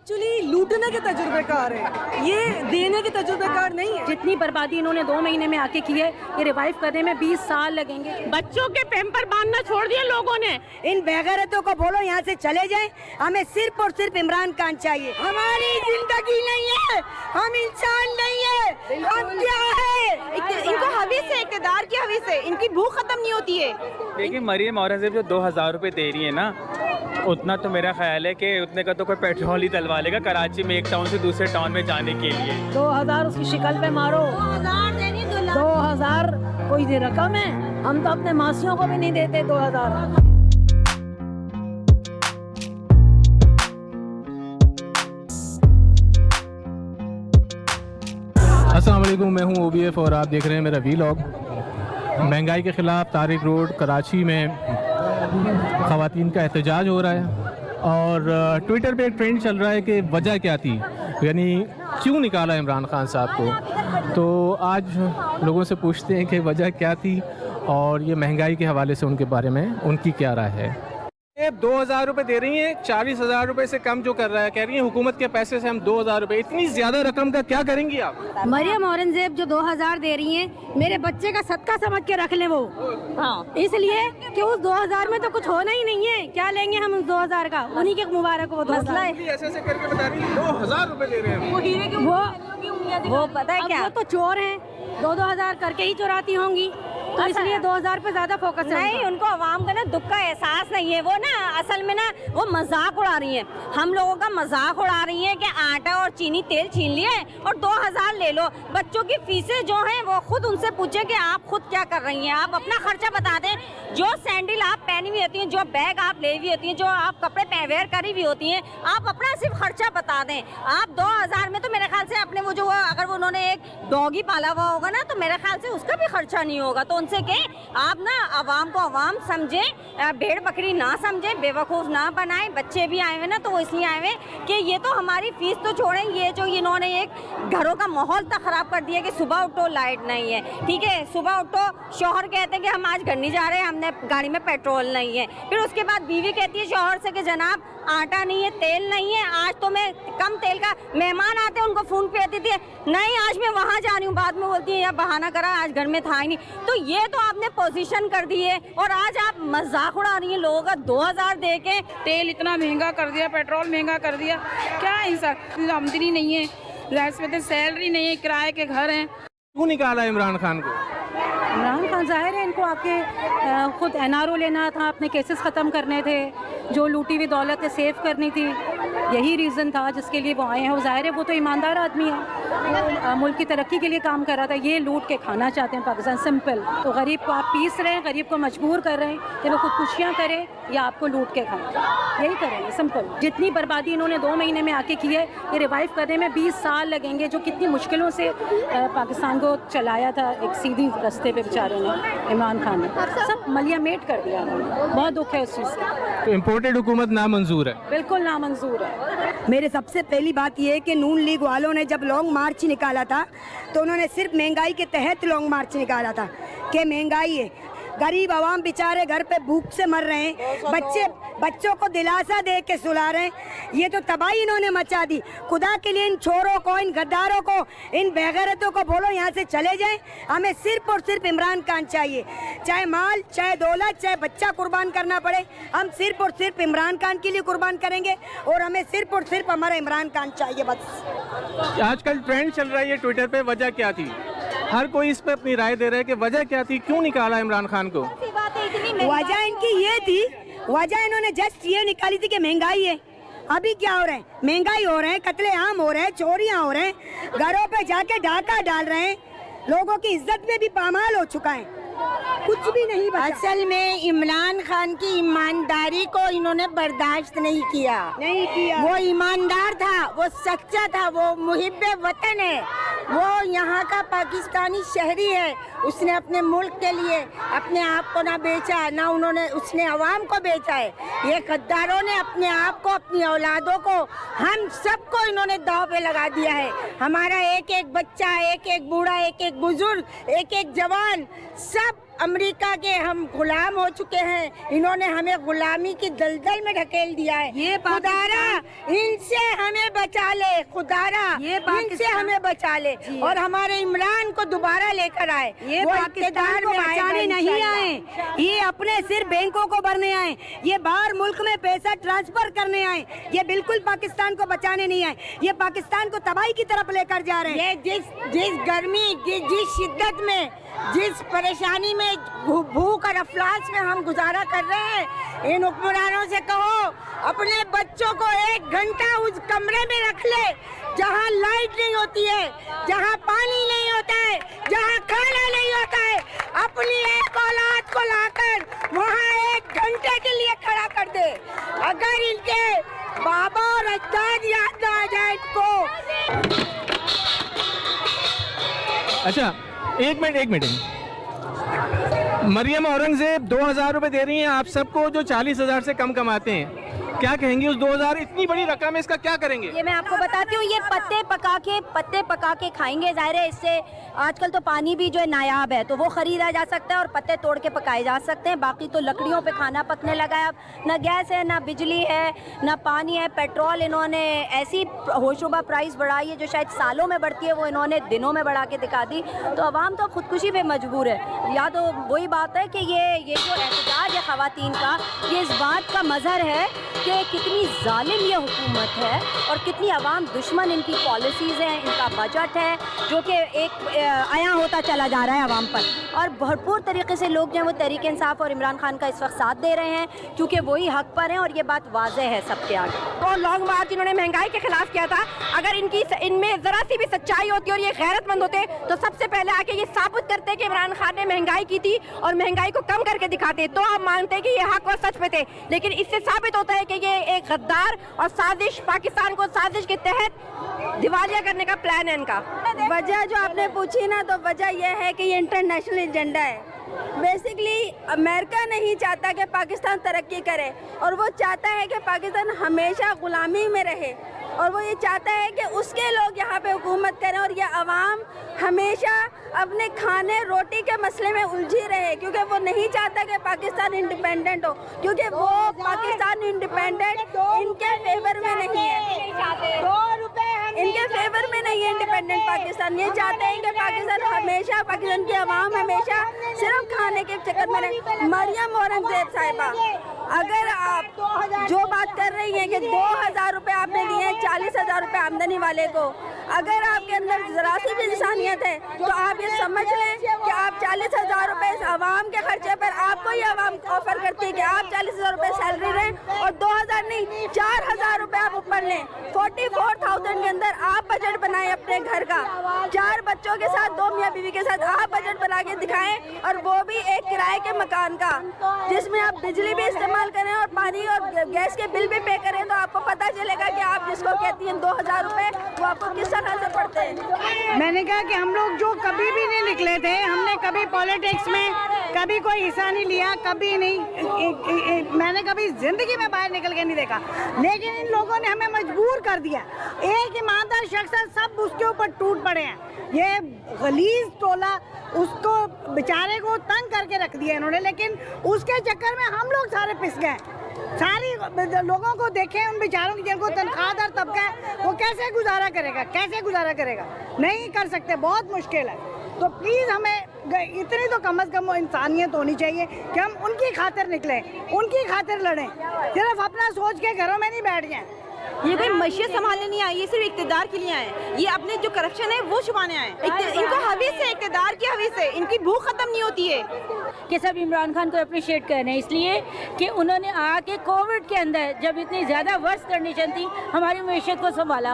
Actually लूटने के तजुर्बेकार है, ये देने के तजुर्बेकार नहीं है। जितनी बर्बादी इन्होंने 2 महीने में आके की है, ये रिवाइव करने में 20 साल लगेंगे। बच्चों के पैम्पर बांधना छोड़ दिया लोगों ने। इन बेगैरतों को बोलो यहाँ से चले जाएं, हमें सिर्फ और सिर्फ इमरान खान चाहिए। हमारी जिंदगी नहीं है, हम इंसान नहीं है, हम क्या है? इनको हवीस है, इक़्तिदार की हवीस है, इनकी भूख खत्म नहीं होती है। देखिए मरियम औरंगज़ेब जो 2000 रुपये दे रही है ना, उतना तो मेरा ख्याल है कि उतने का तो कोई पेट्रोल ही डलवा लेगा कराची में एक टाउन से दूसरे टाउन में जाने के लिए। 2000 उसकी शिकल पे मारो, 2000 कोई रकम है? हम तो अपने मासियों को भी नहीं देते 2000। अस्सलाम वालेकुम, मैं हूं OBF और आप देख रहे हैं मेरा वीलॉग। महंगाई के ख़िलाफ़ तारिक रोड कराची में ख़वातीन का एहतजाज हो रहा है और ट्विटर पे एक ट्रेंड चल रहा है कि वजह क्या थी, यानी क्यों निकाला इमरान खान साहब को। तो आज लोगों से पूछते हैं कि वजह क्या थी और ये महंगाई के हवाले से उनके बारे में उनकी क्या राय है। ये 2000 रुपये दे रही हैं, 40,000 रुपये से कम जो कर रहा है, कह रही हैं हुकूमत के पैसे से हम 2000 रुपये, इतनी ज़्यादा रकम का क्या करेंगी आप? मरियम औरंगज़ेब जो 2000 दे रही हैं, मेरे बच्चे का सदका समझ के रख ले वो। हाँ, इसलिए कि उस 2000 में तो कुछ होना ही नहीं है, क्या लेंगे हम उस 2000 का? उन्हीं के मुबारक हो मसला है। ऐसे करके बता रही है 2000 रुपये दे रहे हैं वो पता है क्या, वो तो चोर हैं, 2-2 हजार करके ही चुराती होंगी, तो इसलिए 2000 पे ज्यादा फोकस नहीं, उनको आवाम का ना दुख का एहसास नहीं है। वो ना असल में ना वो मजाक उड़ा रही हैं, हम लोगों का मजाक उड़ा रही हैं कि आटा और चीनी तेल छीन लिए और 2000 ले लो। बच्चों की फीसें जो हैं वो खुद उनसे पूछे कि आप खुद क्या कर रही हैं, आप अपना खर्चा बता दें। जो सैंडल आप पहनी हुई होती हैं, जो बैग आप ले हुई होती हैं, जो आप कपड़े वेयर करी हुई होती हैं, आप अपना सिर्फ खर्चा बता दें। आप 2000 में तो मेरे ख्याल से अपने वो जो अगर उन्होंने एक डॉगी पाला हुआ होगा ना, तो मेरे ख्याल से उसका भी खर्चा नहीं होगा। तो उनसे कहें आप ना आवाम को आवाम समझे, भेड़ बकरी ना समझे, बेवकूफ़ ना बनाएं। बच्चे भी आए हुए ना तो वो इसलिए आए हुए कि ये तो हमारी फीस तो छोड़ें, ये जो इन्होंने एक घरों का माहौल तक ख़राब कर दिया कि सुबह उठो लाइट नहीं है, ठीक है, सुबह उठो शौहर कहते हैं कि हम आज घर नहीं जा रहे, हमने गाड़ी में पेट्रोल नहीं है। फिर उसके बाद बीवी कहती है शौहर से कि जनाब आटा नहीं है, तेल नहीं है, आज तो मैं कम तेल का, मेहमान आते हैं उनको फ़ोन पे देती है नहीं आज मैं वहाँ जा रही हूँ, बाद में बोलती है या बहाना करा आज घर में था ही नहीं। तो ये तो आपने पोजीशन कर दी है और आज आप मजाक उड़ा रही हैं लोगों का 2000 दे के। तेल इतना महंगा कर दिया, पेट्रोल महंगा कर दिया, क्या ऐसा आमदनी नहीं है, जाहिर सैलरी नहीं है, किराए के घर हैं। क्यों निकाला इमरान खान को? इमरान खान जाहिर है इनको आके खुद NRO लेना था, अपने केसेस ख़त्म करने थे, जो लूटी हुई दौलत है सेव करनी थी, यही रीज़न था जिसके लिए वो आए हैं। वो जाहिर है वो तो ईमानदार आदमी है, वो मुल्क की तरक्की के लिए काम कर रहा था, ये लूट के खाना चाहते हैं पाकिस्तान, सिंपल। तो गरीब को आप पीस रहे हैं, गरीब को मजबूर कर रहे हैं कि वो खुदकुशियाँ करे या आपको लूट के खाएं, यही करेंगे सिंपल। जितनी बर्बादी इन्होंने 2 महीने में आके की है, ये रिवाइव करने में 20 साल लगेंगे, जो कितनी मुश्किलों से पाकिस्तान को चलाया था एक सीधी रास्ते पे बेचारे ने, इमरान खान ने सब मलिया मेट कर दिया उन्होंने। बहुत दुख है उस चीज़ का। तो इम्पोर्टेड हुकूमत नामंजूर है? बिल्कुल नामंजूर है। मेरे सबसे पहली बात यह है कि नून लीग वालों ने जब लॉन्ग मार्च निकाला था तो उन्होंने सिर्फ महंगाई के तहत लॉन्ग मार्च निकाला था कि महंगाई है, गरीब आवाम बेचारे घर पे भूख से मर रहे हैं, बच्चों को दिलासा दे के सुला रहे हैं। ये तो तबाही इन्होंने मचा दी। खुदा के लिए इन चोरों को, इन गद्दारों को, इन बेगैरतों को बोलो यहाँ से चले जाएं, हमें सिर्फ और सिर्फ इमरान खान चाहिए। चाहे माल, चाहे दौलत, चाहे बच्चा कुर्बान करना पड़े, हम सिर्फ और सिर्फ इमरान खान के लिए कुर्बान करेंगे और हमें सिर्फ और सिर्फ हमारा इमरान खान चाहिए बस। आजकल ट्रेंड चल रहा है ये ट्विटर पे, वजह क्या थी? हर कोई इस पे अपनी राय दे रहा है कि वजह क्या थी, क्यों निकाला इमरान खान को? वजह इनकी ये थी, वजह इन्होंने जस्ट ये निकाली थी कि महंगाई है। अभी क्या हो रहा है, महंगाई हो रहे हैं, कत्लेआम हो रहे हैं, चोरियां हो रहे हैं, घरों पे जाके डाका डाल रहे हैं, लोगों की इज्जत में भी पामाल हो चुका है, कुछ भी नहीं बचा। असल में इमरान खान की ईमानदारी को इन्होंने बर्दाश्त नहीं किया। वो ईमानदार था, वो सच्चा था, वो मुहिब्बे वतन है, वो यहाँ का पाकिस्तानी शहरी है। उसने अपने मुल्क के लिए अपने आप को ना बेचा, ना उसने अवाम को बेचा है। ये गद्दारों ने अपने आप को, अपनी औलादों को, हम सबको इन्होंने दाव पे लगा दिया है। हमारा एक एक बच्चा, एक एक बूढ़ा, एक एक बुजुर्ग, एक एक जवान, सब अमेरिका के हम गुलाम हो चुके हैं। इन्होंने हमें गुलामी की दलदल में ढकेल दिया है। ये खुदारा इनसे हमें बचा ले खुदारा, इनसे हमें बचा ले और हमारे इमरान को दोबारा लेकर आए। ये वो पाकिस्तान को इक़्तिदार में बचाने आएगा नहीं इंशाअल्लाह। आए। ये अपने सिर्फ बैंकों को भरने आए, ये बाहर मुल्क में पैसा ट्रांसफर करने आए। ये बिल्कुल पाकिस्तान को बचाने नहीं आए, ये पाकिस्तान को तबाही की तरफ लेकर जा रहे हैं। ये जिस गर्मी, जिस शिद्दत में, जिस परेशानी में, भूख और अफलास में हम गुजारा कर रहे हैं, इन हुक्मरानों से कहो अपने बच्चों को 1 घंटा उस कमरे में रख ले जहाँ लाइट नहीं होती है, जहाँ पानी नहीं होता है, जहाँ खाना नहीं होता है। अपनी एक औलाद को लाकर वहाँ 1 घंटे के लिए खड़ा कर दे। अगर इनके बाबा और अजदाद याद ना आ जाए इनको। अच्छा, एक मिनट। मरियम औरंगजेब 2000 रुपये दे रही हैं आप सबको जो 40,000 से कम कमाते हैं, क्या कहेंगी? उस 2000 इतनी बड़ी रकम है, इसका क्या करेंगे? ये मैं आपको बताती हूँ, ये पत्ते पका के खाएंगे। जाहिर है इससे आजकल तो पानी भी जो है नायाब है, तो वो खरीदा जा सकता है और पत्ते तोड़ के पकाए जा सकते हैं। बाकी तो लकड़ियों पे खाना पकने लगा है। अब ना गैस है, ना बिजली है, ना पानी है, पेट्रोल इन्होंने ऐसी होशरुबा प्राइस बढ़ाई है जो शायद सालों में बढ़ती है, वो इन्होंने दिनों में बढ़ा के दिखा दी। तो अवाम तो खुदकुशी पे मजबूर है। या तो वही बात है कि ये जो एहतजाज है ख़वातीन का, ये इस बात का मज़हर है कि कितनी जालिम ये हुकूमत है और कितनी अवाम दुश्मन इनकी पॉलिसीज़ हैं, इनका बजट है जो कि एक आया होता चला जा रहा है अवाम पर। और भरपूर तरीके से लोग जो हैं वो तहरीक इंसाफ और इमरान खान का इस वक्त साथ दे रहे हैं क्योंकि वही हक पर हैं और ये बात वाज़ेह है सबके आगे। तो लॉन्ग मार्च इन्होंने महंगाई के खिलाफ किया था। अगर इनमें ज़रा सी भी सच्चाई होती और ये गैरतमंद होते तो सबसे पहले आके ये साबित करते कि इमरान खान ने महंगाई की थी और महंगाई को कम करके दिखाते, तो हम मानते हैं कि ये हक और सच पे थे। लेकिन इससे साबित होता है कि ये एक गद्दार और साजिश, पाकिस्तान को साजिश के तहत दिवालिया करने का प्लान है इनका। वजह जो आपने पूछी ना, तो वजह यह है कि ये इंटरनेशनल एजेंडा है। बेसिकली अमेरिका नहीं चाहता कि पाकिस्तान तरक्की करे और वो चाहता है कि पाकिस्तान हमेशा गुलामी में रहे और वो ये चाहता है कि उसके लोग यहाँ पे हुकूमत करें और ये अवाम हमेशा अपने खाने रोटी के मसले में उलझी रहे, क्योंकि वो नहीं चाहता कि पाकिस्तान इंडिपेंडेंट हो, क्योंकि वो पाकिस्तान इंडिपेंडेंट इनके फेवर में नहीं है, इनके फेवर में नहीं है इंडिपेंडेंट पाकिस्तान। ये चाहते हैं कि पाकिस्तान हमेशा, पाकिस्तान की आवाम हमेशा सिर्फ खाने के चक्कर में रहे। मरियम औरंगजेब साहिबा, अगर आप जो बात कर रही हैं कि 2000 रुपये आपने दिए हैं 40,000 रुपये आमदनी वाले को, अगर आपके अंदर जरा सी भी इंसानियत है तो आप ये समझ लें कि आप 40,000 रुपये इस आवाम के खर्चे पर आपको ये आवाम ऑफर करती है कि आप 40,000 रुपये सैलरी लें और 2000 नहीं 4,000 रुपये आप ऊपर लें। 44,000 के अंदर आप बजट बनाएं अपने घर का, 4 बच्चों के साथ, 2 मियाँ बीवी के साथ आप बजट बना के दिखाएं, और वो भी एक किराए के मकान का जिसमें आप बिजली भी इस्तेमाल करें और पानी और गैस के बिल भी पे करें, तो आपको पता चलेगा कि आप जिसको कहती हैं 2000 रुपये वो आपको किस तरह से पड़ते हैं। मैंने कहा कि हम लोग जो कभी भी नहीं निकले थे, हमने कभी पॉलिटिक्स में कभी कोई हिस्सा नहीं लिया, कभी नहीं, मैंने कभी जिंदगी में बाहर निकल के नहीं देखा, लेकिन इन लोगों ने हमें मजबूर कर दिया। एक ईमानदार शख्स सब उसके ऊपर टूट पड़े हैं। ये गलीज टोला उसको बेचारे को तंग करके रख दिया इन्होंने, लेकिन उसके चक्कर में हम लोग सारे पिस गए। सारी लोगों को देखें, उन बेचारों की जिनको तनख्वाहदार तबका है वो कैसे गुजारा करेगा, नहीं कर सकते, बहुत मुश्किल है। तो प्लीज़ हमें इतनी तो कम से कम इंसानियत होनी चाहिए कि हम उनकी खातिर निकलें, उनकी खातिर लड़ें, सिर्फ अपना सोच के घरों में नहीं बैठ जाएं। ये कोई मशीयत संभालने नहीं आए, ये सिर्फ इक़्तिदार के लिए आए। ये अपने जो करप्शन है वो छुपाने आए। इनको हवीस है, इक़्तिदार की हवीस है, इनकी भूख खत्म नहीं होती है। कि सब इमरान खान को अप्रिशिएट कर रहे हैं इसलिए कि उन्होंने आके कोविड के अंदर जब इतनी ज़्यादा वर्स्ट कंडीशन थी हमारी मैशत को संभाला,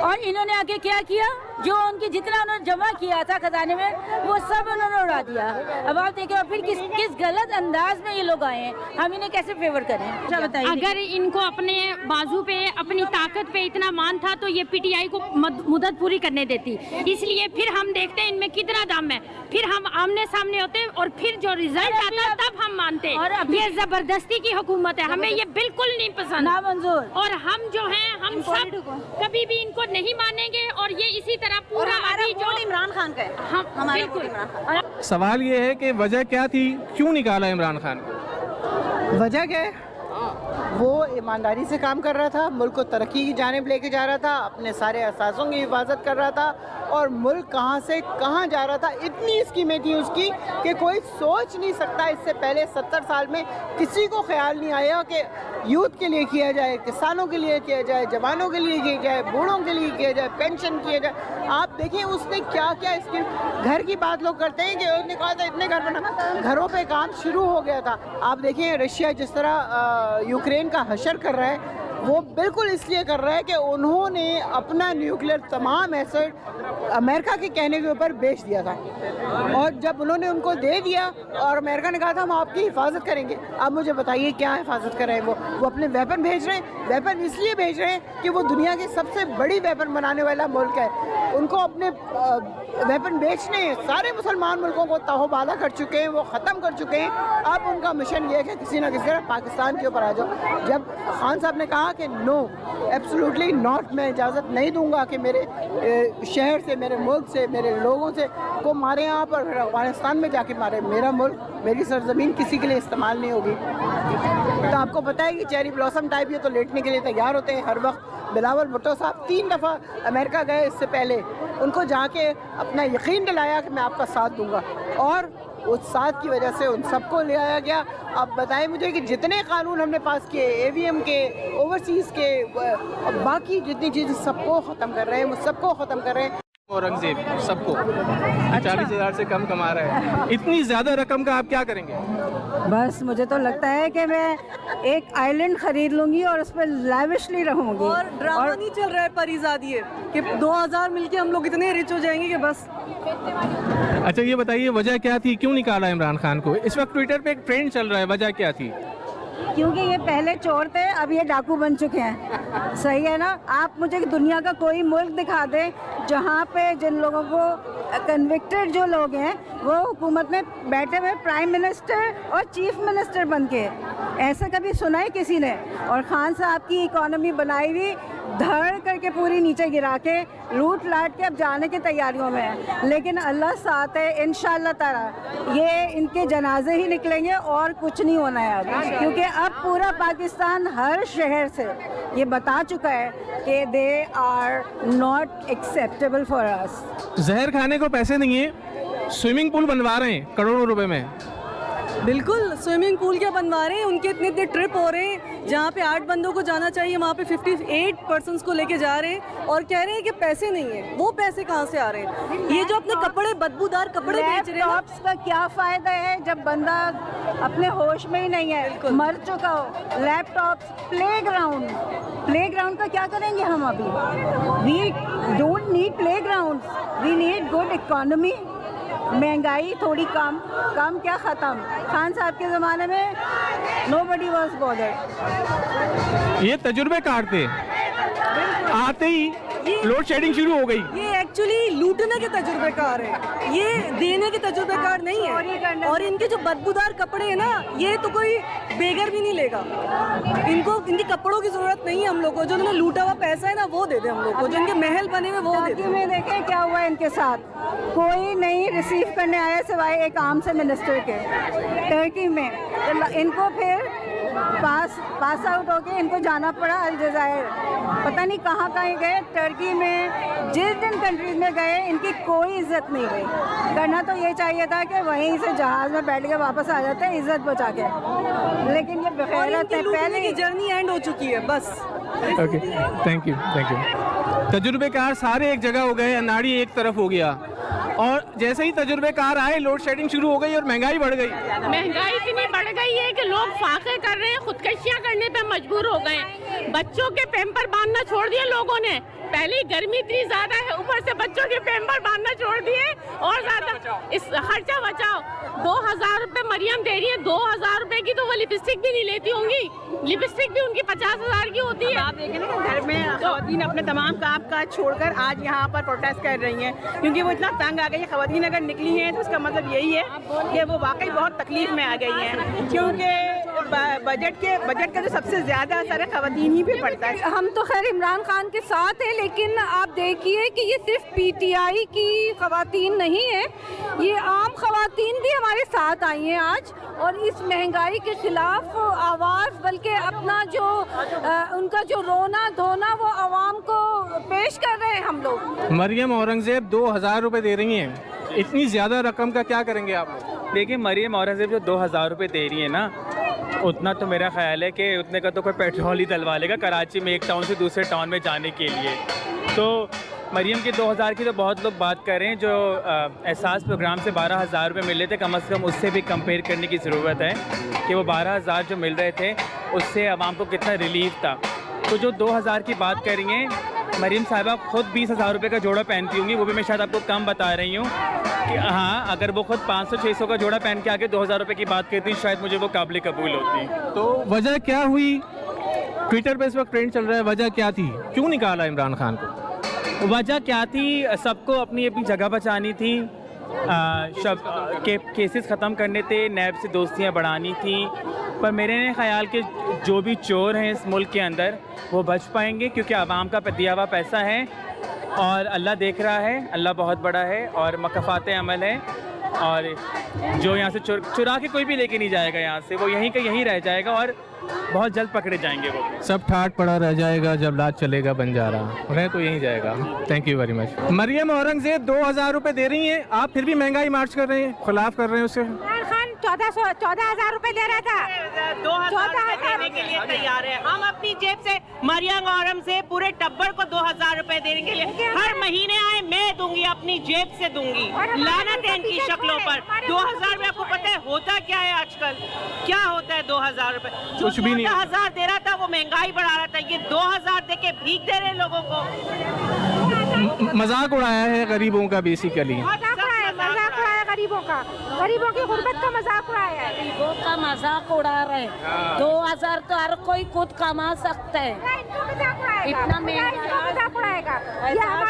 और इन्होंने आके क्या किया, जो उनकी जितना उन्होंने जमा किया था खजाने में वो सब उन्होंने उड़ा दिया। अब आप देखें फिर किस गलत अंदाज में ये लोग आए हैं, हम इन्हें कैसे फेवर करें? क्या बताइए? अगर इनको अपने बाजू पे, अपनी ताकत पे इतना मान था तो ये पीटीआई को मुद्दत पूरी करने देती। इसलिए फिर हम देखते हैं इनमें कितना दम है, फिर हम आमने सामने होते और फिर जो रिजल्ट आता तब हम मानते हैं। और ये जबरदस्ती की हुकूमत है, हमें ये बिल्कुल नहीं पसंद, ना मंजूर। और हम जो हैं हम सब कभी भी इनको नहीं मानेंगे और ये इसी तरह पूरा अभी जो इमरान खान का है, हम बिल्कुल। सवाल ये है कि वजह क्या थी, क्यों निकाला इमरान खान को? वजह क्या है? वो ईमानदारी से काम कर रहा था, मुल्क को तरक्की की जानिब लेके जा रहा था, अपने सारे असासों की हिफाजत कर रहा था और मुल्क कहाँ से कहाँ जा रहा था। इतनी स्कीमें थी उसकी कि कोई सोच नहीं सकता। इससे पहले 70 साल में किसी को ख्याल नहीं आया कि यूथ के लिए किया जाए, किसानों के लिए किया जाए, जवानों के लिए किया जाए, बूढ़ों के लिए किया जाए, पेंशन किया जाए। आप देखिए उसने क्या क्या स्कीम, घर की बात लोग करते हैं कि उसने कहा था इतने घर बना, घरों पे काम शुरू हो गया था। आप देखिए रशिया जिस तरह यूक्रेन का हशर कर रहा है, वो बिल्कुल इसलिए कर रहा है कि उन्होंने अपना न्यूक्लियर तमाम एसेट अमेरिका के कहने के ऊपर बेच दिया था और जब उन्होंने उनको दे दिया और अमेरिका ने कहा था हम आपकी हिफाजत करेंगे। अब मुझे बताइए क्या हिफाजत कर रहे हैं वो अपने वेपन भेज रहे हैं। वेपन इसलिए भेज रहे हैं कि वो दुनिया की सबसे बड़ी वेपन बनाने वाला मुल्क है, उनको अपने वेपन बेचने हैं। सारे मुसलमान मुल्कों को तहोबाला कर चुके हैं, वो ख़त्म कर चुके हैं। अब उनका मिशन ये है कि किसी ना किसी तरह पाकिस्तान के ऊपर आ जाओ। जब खान साहब ने कहा कि नो एब्सोल्युटली नॉट, मैं इजाज़त नहीं दूंगा कि मेरे शहर से, मेरे मुल्क से, मेरे लोगों से को मारे यहाँ पर, फिर अफगानिस्तान में जाके मारे, मेरा मुल्क, मेरी सरजमीन किसी के लिए इस्तेमाल नहीं होगी। तो आपको पता है कि चेरी ब्लॉसम टाइप ये तो लेटने के लिए तैयार होते हैं हर वक्त। बिलावल भुट्टो साहब 3 दफ़ा अमेरिका गए इससे पहले, उनको जाके अपना यकीन दिलाया कि मैं आपका साथ दूंगा और उस साथ की वजह से उन सबको ले आया गया। आप बताएं मुझे कि जितने कानून हमने पास किए, AVM के, ओवरसीज़ के, बाकी जितनी चीज़ें सबको ख़त्म कर रहे हैं, वो सबको ख़त्म कर रहे हैं। औरंगजेब सबको 40,000 से कम कमा रहा है, इतनी ज़्यादा रकम का आप क्या करेंगे? बस मुझे तो लगता है कि मैं एक आइलैंड ख़रीद लूँगी और उस पर लैविशली रहूँगी। और ड्रामा नहीं चल रहा है परिज़ादी है कि 2000 मिलके हम लोग इतने रिच हो जाएंगे कि बस। अच्छा ये बताइए वजह क्या थी, क्यों निकाला इमरान खान को? इस वक्त ट्विटर पे एक ट्रेंड चल रहा है, वजह क्या थी? क्योंकि ये पहले चोर थे, अब ये डाकू बन चुके हैं। सही है ना? आप मुझे दुनिया का कोई मुल्क दिखा दें जहाँ पे जिन लोगों को कन्विक्टेड जो लोग हैं वो हुकूमत में बैठे हुए प्राइम मिनिस्टर और चीफ मिनिस्टर बन के, ऐसा कभी सुना है किसी ने? और खान साहब की इकॉनमी बनाई हुई धड़ करके पूरी नीचे गिरा के लूट लाट के अब जाने की तैयारियों में है। लेकिन अल्लाह साथ है, इंशाअल्लाह ताला ये इनके जनाजे ही निकलेंगे और कुछ नहीं होना है अब, क्योंकि अब पूरा पाकिस्तान हर शहर से ये बता चुका है कि they are not acceptable for us. जहर खाने को पैसे नहीं है, स्विमिंग पूल बनवा रहे हैं करोड़ों रुपए में। बिल्कुल, स्विमिंग पूल क्या बनवा रहे हैं, उनके इतने इतने ट्रिप हो रहे हैं, जहाँ पे 8 बंदों को जाना चाहिए वहाँ पे 58 पर्सन्स को लेके जा रहे हैं और कह रहे हैं कि पैसे नहीं है। वो पैसे कहाँ से आ रहे हैं? ये जो अपने कपड़े, बदबूदार कपड़े बेच रहे हैं, लैपटॉप्स का क्या फ़ायदा है जब बंदा अपने होश में ही नहीं है, मर चुका हो। लैपटॉप्स, प्लेग्राउंड का क्या करेंगे हम अभी? We don't need playground, we need good economy. महंगाई थोड़ी कम क्या ख़त्म? खान साहब के ज़माने में nobody was bothered। ये तजुर्बेकार थे, आते ही लोड शेडिंग शुरू हो गई। ये एक्चुअली लूटने के तजुर्बेकार है, ये देने के तजुर्बेकार नहीं है। और इनके जो बदबूदार कपड़े हैं ना, ये तो कोई बेगर भी नहीं लेगा। इनको इनके कपड़ों की जरूरत नहीं है हम लोग को। जो उन्होंने लूटा हुआ पैसा है ना वो दे दे हम लोग को, जो इनके महल बने हुए वो दे दे। में देखें क्या हुआ इनके साथ, कोई नहीं रिसीव करने आया सिवाय एक आर्म से मिनिस्टर के टर्की में। तो इनको फिर पास आउट होके इनको जाना पड़ा अलजायर, पता नहीं कहाँ गए। टर्की में जिस दिन कंट्रीज में गए इनकी कोई इज्जत नहीं हुई। करना तो ये चाहिए था कि वहीं से जहाज़ में बैठ के वापस आ जाते हैं इज्जत बचा के, लेकिन ये बेखैरत है। पहले की जर्नी एंड हो चुकी है बस। Okay, thank you. तजुर्बेकार सारे एक जगह हो गए, अनाड़ी एक तरफ हो गया और जैसे ही तजुर्बेकार आए लोड शेडिंग शुरू हो गई और महंगाई बढ़ गई। महंगाई इतनी बढ़ गई है कि लोग फाके कर रहे हैं, खुदकशियां करने पे मजबूर हो गए। बच्चों के पैम्पर बांधना छोड़ दिए लोगों ने। पहले गर्मी इतनी ज्यादा है, ऊपर से बच्चों के पैम्पर बांधना छोड़ दिए और ज्यादा इस खर्चा बचाओ। 2000 रुपए मरियम दे रही है, 2000 रुपए की तो वो लिपस्टिक भी नहीं लेती होंगी। लिपस्टिक भी उनकी 50,000 की होती है। आप देखें ना घर में खवातीन अपने तमाम काम काज छोड़कर आज यहाँ पर प्रोटेस्ट कर रही हैं, क्योंकि वो इतना तंग आ गई है। खवातीन अगर निकली हैं तो उसका मतलब यही है कि वो वाकई बहुत तकलीफ में आ गई हैं, क्योंकि बजट का जो सबसे ज़्यादा असर है खवातीन ही पे पड़ता है। हम तो खैर इमरान खान के साथ हैं, लेकिन आप देखिए कि ये सिर्फ पीटीआई की खवातीन नहीं है, ये आम खवातीन भी हमारे साथ आई हैं आज, और इस महंगाई के खिलाफ आवाज़, बल्कि अपना जो उनका जो रोना धोना वो आवाम को पेश कर रहे हैं हम लोग। मरियम औरंगज़ेब 2000 रुपये दे रही हैं, इतनी ज़्यादा रकम का क्या करेंगे आप लोग? देखिए, मरियम औरंगज़ेब जो 2000 रुपये दे रही है ना, उतना तो मेरा ख्याल है कि उतने का तो कोई पेट्रोल ही डलवा लेगा कराची में एक टाउन से दूसरे टाउन में जाने के लिए। तो मरियम के 2000 की तो बहुत लोग बात कर रहे हैं, जो एहसास प्रोग्राम से 12000 रुपये मिल रहे थे, कम से कम उससे भी कंपेयर करने की ज़रूरत है कि वो 12000 जो मिल रहे थे उससे आवाम को कितना रिलीफ था। तो जो 2000 की बात कर रही हैं, मरियम साहिबा ख़ुद 20000 रुपये का जोड़ा पहनती होंगी, वो भी मैं शायद आपको कम बता रही हूँ कि हाँ, अगर वो खुद 500-600 का जोड़ा पहन के आके 2000 रुपये की बात करती, शायद मुझे वो काबिल कबूल होती। तो वजह क्या हुई? ट्विटर पे इस वक्त ट्रेंड चल रहा है, वजह क्या थी, क्यों निकाला इमरान खान को? वजह क्या थी? सबको अपनी अपनी जगह बचानी थी, केसेस ख़त्म करने थे, नैब से दोस्तियाँ बढ़ानी थी। पर मेरे ख्याल के जो भी चोर हैं इस मुल्क के अंदर वो बच पाएंगे, क्योंकि आवाम का दिया हुआ पैसा है और अल्लाह देख रहा है, अल्लाह बहुत बड़ा है और मकफ़ात अमल है। और जो यहाँ से चुरा के कोई भी लेके नहीं जाएगा यहाँ से, वो यहीं का यहीं रह जाएगा और बहुत जल्द पकड़े जाएंगे। वो सब ठाट पड़ा रह जाएगा जब लाज चलेगा बंजारा, रह तो यहीं जाएगा। Thank you very much. Maryam Aurangzeb 2000 रुपये दे रही हैं, आप फिर भी महंगाई मार्च कर रहे हैं, खिलाफ कर रहे हैं उससे। इमरान खान 14,000 रुपए दे रहा था, 2000 देने के लिए तैयार है। हम अपनी जेब से मरियम औरंगज़ेब पूरे टब्बर को 2000 रुपए देने के लिए हर महीने आए, मैं दूंगी, अपनी जेब से दूंगी। लानत है इनकी शक्लों पर। 2000 में आपको पता है होता क्या है आजकल, क्या होता है 2000 रुपए? जो 14,000 दे रहा था वो महंगाई बढ़ा रहा था, ये 2000 दे के भीख दे रहे लोगों को। मजाक उड़ाया है गरीबों का, बेसिकली मजाक उड़ाया गरीबों की गुर्बत का मजाक उड़ाया है। गरीबों का मजाक उड़ा रहे। 2000 तो हर कोई खुद कमा सकता है, इतना मजाक उड़ाएगा।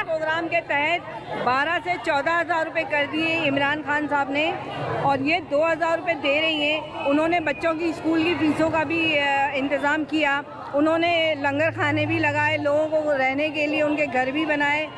प्रोग्राम के तहत 12 से 14,000 रुपये कर दिए इमरान खान साहब ने, और ये 2000 रुपये दे रही हैं। उन्होंने बच्चों की स्कूल की फीसों का भी इंतज़ाम किया, उन्होंने लंगर खाने भी लगाए, लोगों को रहने के लिए उनके घर भी बनाए,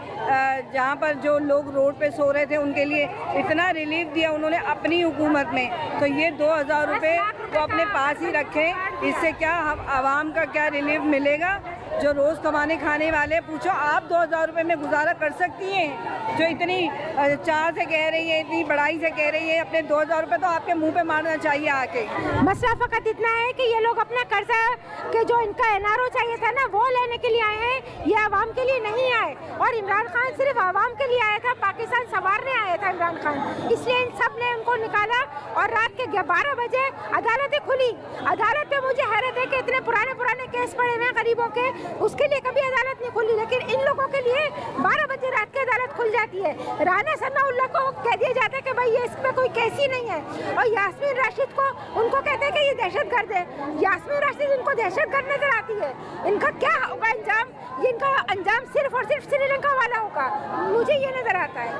जहाँ पर जो लोग रोड पे सो रहे थे उनके लिए इतना रिलीफ दिया उन्होंने अपनी हुकूमत में। तो ये 2000 रुपये वो अपने पास ही रखें, इससे क्या आवाम का क्या रिलीफ मिलेगा? जो रोज़ कमाने खाने वाले, पूछो आप 2000 रुपये में गुजारा कर सकती हैं? जो इतनी चाह से कह रही है, इतनी बड़ाई से कह रही है, अपने 2000 रुपये तो आपके मुंह पे मारना चाहिए आके। मसला फ़कत इतना है कि ये लोग अपना कर्जा के जो इनका एनआरओ चाहिए था ना, वो लेने के लिए आए हैं, ये आवाम के लिए नहीं आए। और इमरान खान सिर्फ आवाम के लिए आया था, पाकिस्तान संवारने आया था इमरान खान, इसलिए इन सब ने उनको निकाला। और रात के 12 बजे अदालतें खुली। अदालत में मुझे हैरत है कि इतने पुराने केस पड़े हुए हैं गरीबों के, उसके लिए कभी अदालत नहीं खुली, लेकिन इन लोगों के लिए 12 बजे रात की अदालत खुल जाती है। राना सनाउल्लाह को कह दिया जाता है कि भाई ये इसमें कोई केस ही नहीं है, और यास्मीन राशिद को उनको कहते हैं कि ये दहशतगर्द है। यास्मीन राशिद इनको दहशतगर्द नजर आती है। इनका क्या होगा अंजाम? इनका अंजाम सिर्फ और सिर्फ श्रीलंका वाला होगा, मुझे ये नजर आता है।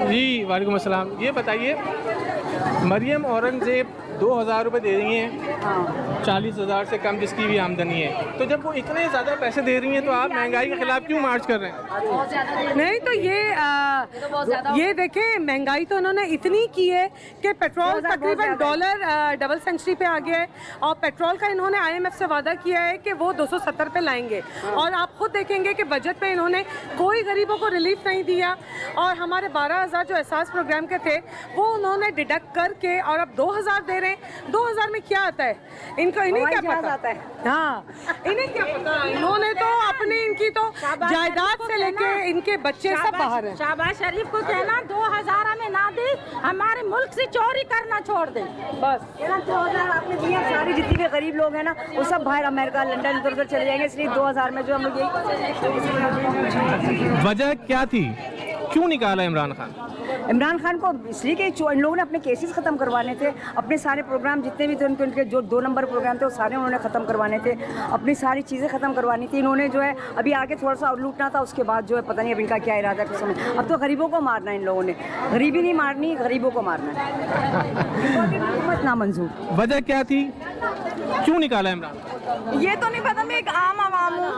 जी वालेकुम अस्सलाम। ये बताइए, मरियम औरंगज़ेब 2000 रुपये दे रही हैं, 40,000 से कम जिसकी भी आमदनी है, तो जब वो इतने ज़्यादा पैसे दे रही हैं तो आप महंगाई के खिलाफ क्यों मार्च कर रहे हैं? नहीं तो ये देखें, महंगाई तो उन्होंने इतनी की है कि पेट्रोल तकरीबन डॉलर डबल सेंचुरी पे आ गया है, और पेट्रोल का इन्होंने IMF से वादा किया है कि वो 270 पे लाएंगे। और आप खुद देखेंगे कि बजट में इन्होंने कोई गरीबों को रिलीफ नहीं दिया, और हमारे 12,000 जो एहसास प्रोग्राम के थे वो उन्होंने डिडक्ट करके और अब 2000 दे रहे हैं। 2000 में क्या आता है इन्हें क्या पता आता है? हाँ, इन्हें क्या पता? इन्होंने तो अपने इनकी तो जायदाद से लेके इनके बच्चे सब बाहर हैं। शहबाज शरीफ को कहना 2000 हमें ना दे, हमारे मुल्क से चोरी करना छोड़ दे, बस। 2000 आपने दिया, सारी जितनी भी गरीब लोग हैं ना वो सब बाहर अमेरिका, लंदन, इधर उधर चले जाएंगे, इसलिए 2000 में जो हम लोग वजह क्या थी? क्यों निकाला इमरान खान? इमरान खान को इसलिए कि इन लोगों ने अपने केसेस ख़त्म करवाने थे, अपने सारे प्रोग्राम जितने भी थे उनके जो 2 नंबर प्रोग्राम थे वो सारे उन्होंने ख़त्म करवाने थे, अपनी सारी चीज़ें ख़त्म करवानी थी इन्होंने। जो है अभी आगे थोड़ा सा और लूटना था, उसके बाद जो है पता नहीं अब इनका क्या इरादा है समझ। अब तो गरीबों को मारना है इन लोगों ने, गरीबी नहीं मारनी, गरीबों को मारना है। हुकूमत नामंजूर। वजह क्या थी, क्यों निकाला इमरान? ये तो नहीं पता, मैं एक आम आवाम हूँ,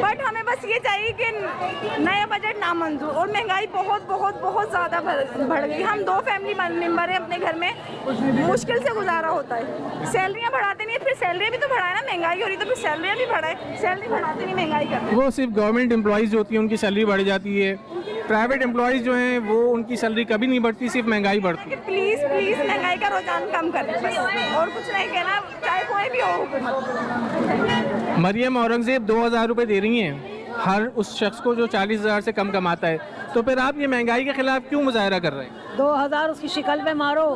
बट हमें बस ये चाहिए कि नया बजट नामंजूर। और महंगाई बहुत बहुत बहुत ज़्यादा बढ़ गई। हम 2 फैमिली मेम्बर हैं अपने घर में, मुश्किल से गुजारा होता है। सैलरियाँ बढ़ाते नहीं, फिर सैलरी भी तो बढ़ाए ना, महंगाई हो रही तो फिर सैलरियाँ भी बढ़ाए, सैलरी बढ़ाते नहीं महंगाई करते। वो सिर्फ गवर्नमेंट एम्प्लॉइज़ जो होती हैं उनकी सैलरी बढ़ जाती है, प्राइवेट एम्प्लॉइज़ जो हैं वो उनकी सैलरी कभी नहीं बढ़ती, सिर्फ महंगाई बढ़ती है। प्लीज़ प्लीज़ महंगाई का रुझान कम करें बस, और कुछ नहीं कहना, चाहे कोई भी हो हुकूमत। मरियम औरंगज़ेब 2000 रुपये दे रही हैं हर उस शख्स को जो 40,000 से कम कमाता है, तो फिर आप ये महंगाई के खिलाफ क्यों मुजाहरा कर रहे हैं? 2000 उसकी शिकल पे मारो,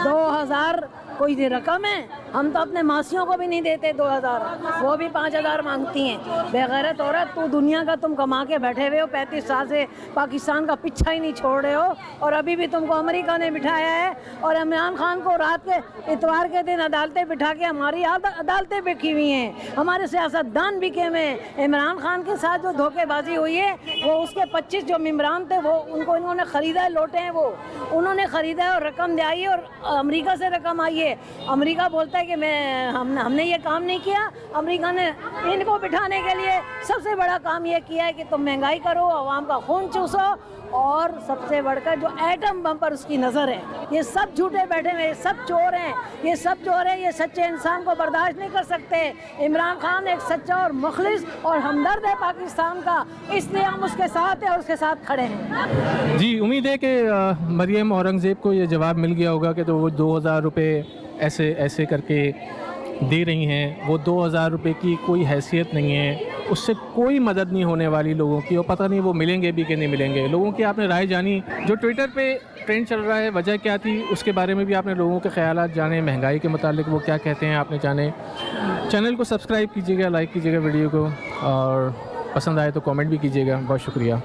2000 कोई रकम है? हम तो अपने मासियों को भी नहीं देते 2000, वो भी 5000 मांगती हैं। बेगैरत औरत, तू दुनिया का तुम कमा के बैठे हुए हो, 35 साल से पाकिस्तान का पीछा ही नहीं छोड़ रहे हो, और अभी भी तुमको अमेरिका ने बिठाया है। और इमरान खान को रात के इतवार के दिन अदालतें बिठा के हमारी अदालतें बिकी हुई हैं, हमारे सियासतदान बिके हुए हैं। इमरान खान के साथ जो धोखेबाजी हुई है, वो उसके 25 जो मेम्बरान थे वो उनको इन्होंने ख़रीदा, लौटे हैं वो, उन्होंने ख़रीदा है और रकम दिलाई है, और अमेरिका से रकम आई है। अमेरिका बोलता है कि हमने ये काम नहीं किया। अमेरिका ने इनको बिठाने के लिए सबसे बड़ा काम ये किया है कि तुम महंगाई करो, आवाम का खून चूसो, और सबसे बढ़कर जो एटम बम पर उसकी नज़र है। ये सब झूठे बैठे हुए, ये सब चोर हैं, ये सब चोर हैं, ये सच्चे इंसान को बर्दाश्त नहीं कर सकते। इमरान खान एक सच्चा और मुखलिस और हमदर्द है पाकिस्तान का, इसलिए हम उसके साथ हैं और उसके साथ खड़े हैं। जी, उम्मीद है कि मरियम औरंगज़ेब को ये जवाब मिल गया होगा कि तो वो 2000 रुपये ऐसे करके दे रही हैं। वो 2000 रुपये की कोई हैसियत नहीं है, उससे कोई मदद नहीं होने वाली लोगों की, और पता नहीं वो मिलेंगे भी कि नहीं मिलेंगे। लोगों की आपने राय जानी, जो ट्विटर पे ट्रेंड चल रहा है वजह क्या थी उसके बारे में भी आपने लोगों के ख्यालात जाने, महंगाई के मुतालिक वो क्या कहते हैं आपने जाने। चैनल को सब्सक्राइब कीजिएगा, लाइक कीजिएगा वीडियो को, और पसंद आए तो कमेंट भी कीजिएगा। बहुत शुक्रिया।